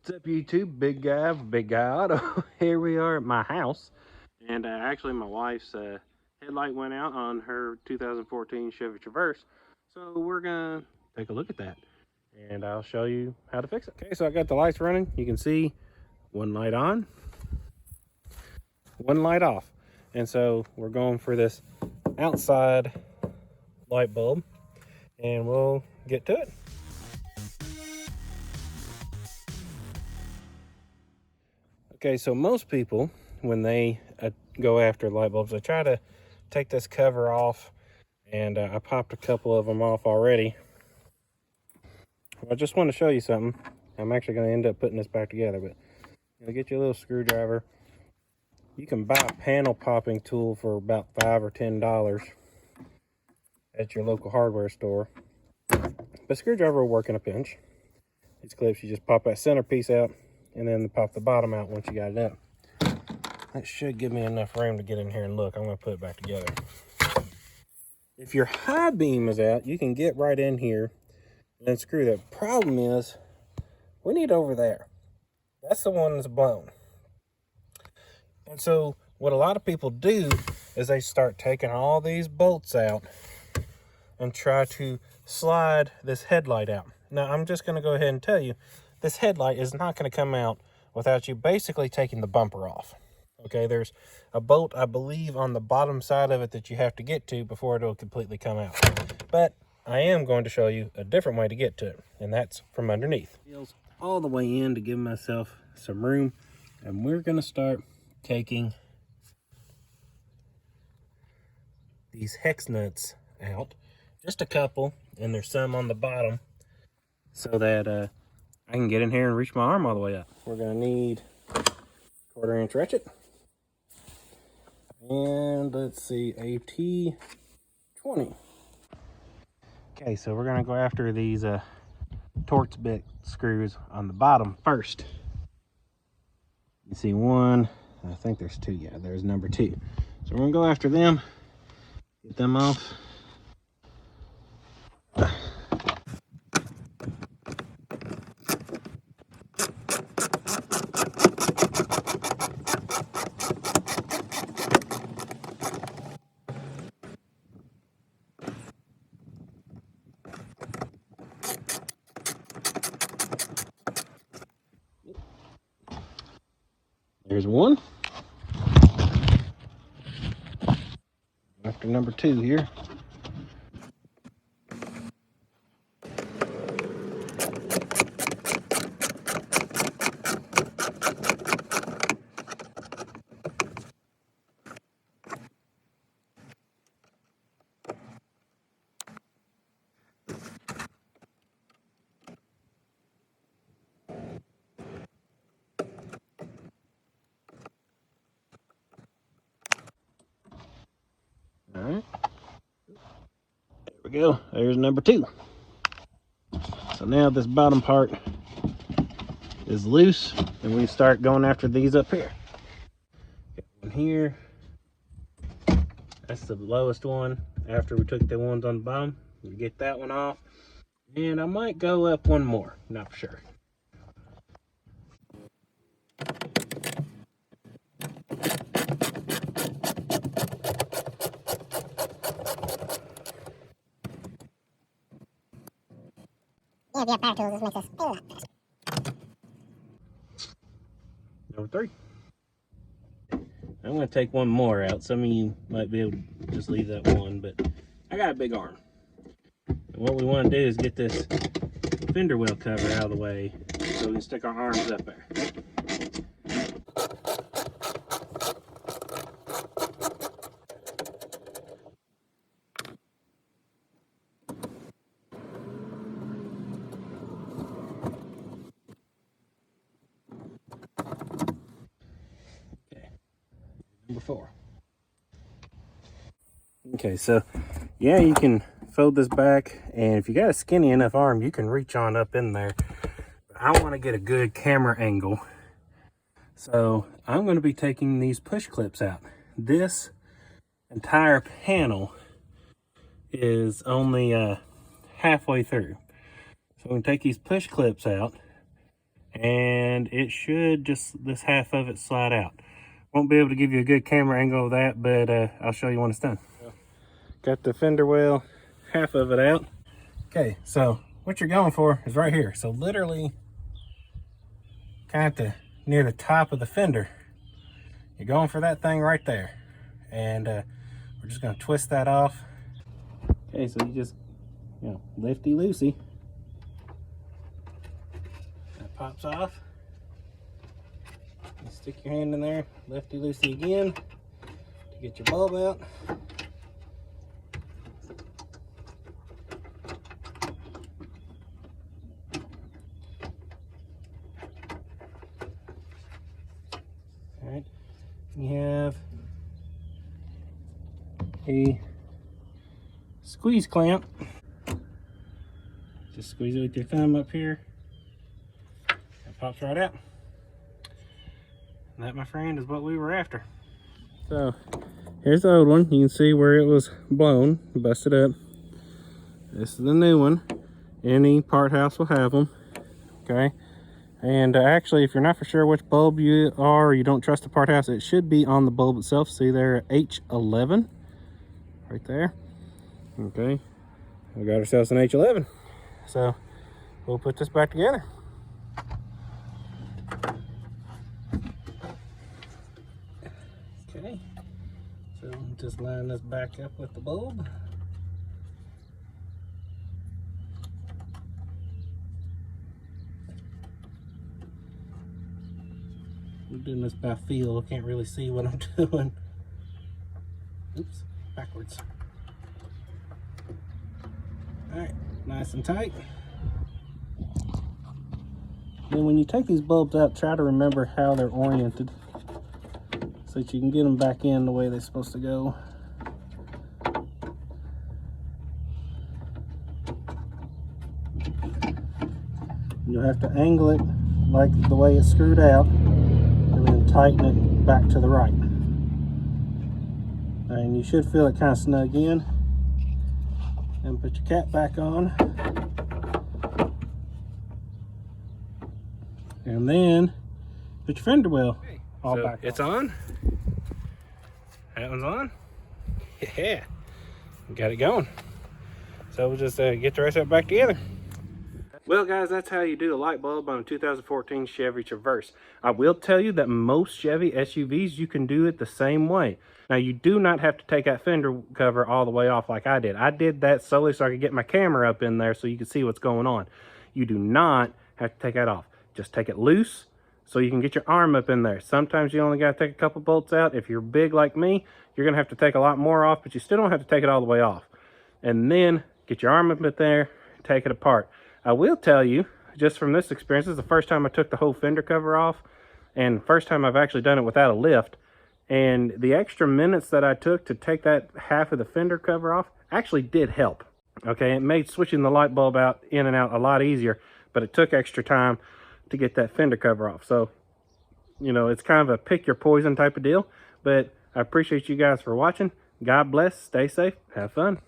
What's up, YouTube? Big guy auto. Here we are at my house, and actually my wife's headlight went out on her 2014 Chevy Traverse, so we're gonna take a look at that, and I'll show you how to fix it. Okay, so I got the lights running. You can see one light on, one light off, and so we're going for this outside light bulb, and we'll get to it. Okay, so most people, when they go after light bulbs, they try to take this cover off, and I popped a couple of them off already. I just want to show you something. I'm actually going to end up putting this back together, but you'll get your little screwdriver. You can buy a panel popping tool for about $5 or $10 at your local hardware store. But screwdriver will work in a pinch. These clips, you just pop that center piece out, and then pop the bottom out once you got it up. That should give me enough room to get in here and look. I'm going to put it back together. If your high beam is out, you can get right in here and screw that. Problem is, we need over there. That's the one that's blown. And so what a lot of people do is they start taking all these bolts out and try to slide this headlight out. Now, I'm just going to go ahead and tell you, this headlight is not going to come out without you basically taking the bumper off. Okay, there's a bolt, I believe, on the bottom side of it that you have to get to before it'll completely come out. But I am going to show you a different way to get to it, and that's from underneath. All the way in to give myself some room, and we're going to start taking these hex nuts out. Just a couple, and there's some on the bottom, so that I can get in here and reach my arm all the way up. We're going to need 1/4 inch ratchet. And let's see, AT20. Okay, so we're going to go after these Torx bit screws on the bottom first. You see one, I think there's two. Yeah, there's number 2. So we're going to go after them, get them off. There's one. After number 2 here. All right. There we go. There's number 2. So now this bottom part is loose, and we start going after these up here. Got one here. That's the lowest one. After we took the ones on the bottom, we get that one off. And I might go up one more, not for sure. Yeah, the power tool just makes us feel a lot faster. Number 3. I'm going to take one more out. Some of you might be able to just leave that one, but I got a big arm. And what we want to do is get this fender well cover out of the way so we can stick our arms up there. Number 4. Okay, so yeah, you can fold this back, and if you got a skinny enough arm, you can reach on up in there. But I want to get a good camera angle, so I'm going to be taking these push clips out. This entire panel is only halfway through, so I'm going to take these push clips out, and it should just, this half of it slide out. Won't be able to give you a good camera angle of that, but I'll show you when it's done. Got the fender well, half of it out. Okay, so what you're going for is right here. So literally kind of near the top of the fender. You're going for that thing right there. And we're just gonna twist that off. Okay, so you just, lefty-loosey. That pops off. You stick your hand in there, lefty-loosey again to get your bulb out. All right, you have a squeeze clamp. Just squeeze it with your thumb up here. It pops right out. And that, my friend, is what we were after. So here's the old one. You can see where it was blown, busted up. This is the new one. Any part house will have them. Okay. And actually, if you're not for sure which bulb you are, or you don't trust the part house, it should be on the bulb itself. See there, H11 right there. Okay, we got ourselves an H11. So we'll put this back together. Okay, so just line this back up with the bulb. I'm doing this by feel. I can't really see what I'm doing. Oops, backwards. All right, nice and tight. Then when you take these bulbs out, try to remember how they're oriented so that you can get them back in the way they're supposed to go. You'll have to angle it like the way it's screwed out, and then tighten it back to the right. And you should feel it kind of snug in. And put your cap back on. And then put your fender well all so back it's on. That one's on. Yeah, got it going. So we'll just get the rest of it back together. Well guys, that's how you do a light bulb on a 2014 Chevy Traverse. I will tell you that most Chevy SUVs, you can do it the same way. Now you do not have to take that fender cover all the way off like I did. I did that solely so I could get my camera up in there so you can see what's going on. You do not have to take that off. Just take it loose so you can get your arm up in there. Sometimes you only got to take a couple bolts out. If you're big like me, you're going to have to take a lot more off, but you still don't have to take it all the way off. And then get your arm up in there, take it apart. I will tell you, just from this experience, this is the first time I took the whole fender cover off, and first time I've actually done it without a lift. And the extra minutes that I took to take that half of the fender cover off actually did help. Okay, it made switching the light bulb out in and out a lot easier, but it took extra time to get that fender cover off. So, it's kind of a pick your poison type of deal, but I appreciate you guys for watching. God bless, stay safe, have fun.